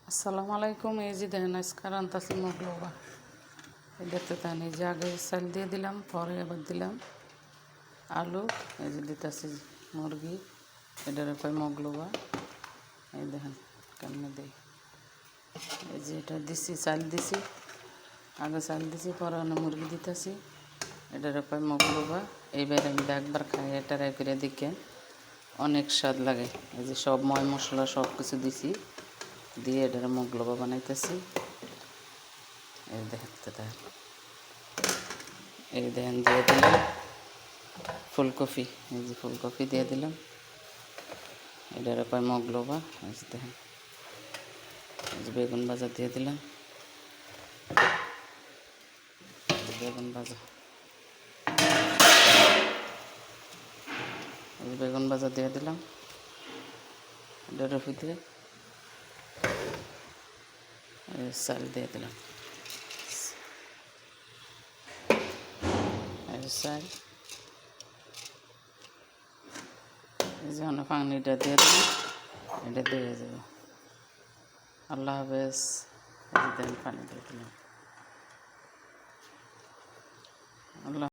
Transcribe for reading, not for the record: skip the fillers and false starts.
আসসালামু আলাইকুম। এই যে দেখেন আজকে রান্তাছি মগলবা। এই দেখতে থাকেন, এই যে আগে চাল দিয়ে দিলাম, পরে আবার দিলাম আলু। এই যে দিতেছি মুরগি, এটার কয় মগলবা। এই দেখেন কেমনে দিই। এই যে এটা দিছি, চাল দিছি, আগে চাল দিছি, পরে মুরগি দিতেছি, এটার কয় মগলবা। এইবার আমি একবার খাই, এটা রাই করে দিকে অনেক স্বাদ লাগে। এই যে সব ময় মশলা সব কিছু দিছি, দিয়ে এটার মগলবা বানাইতেছি। এই দেখতে দেন, এই দেখেন দিয়ে দিলাম ফুলকপি। এই যে ফুলকপি দিয়ে দিলাম, এটার কয় মগলবা। এই যে দেখেন, এই যে বেগুন ভাজা দিয়ে দিলাম, বেগুন ভাজা, এই যে বেগুন ভাজা দিয়ে দিলাম এটার ভিতরে। চাল দিয়ে দিলাম, এই চাল, এই যে পানিটা দিয়ে দিলাম, এটা দিয়ে দেব। আল্লাহ হাফেজ। এই যে দেখেন পানি দিয়ে দিলাম। আল্লাহ।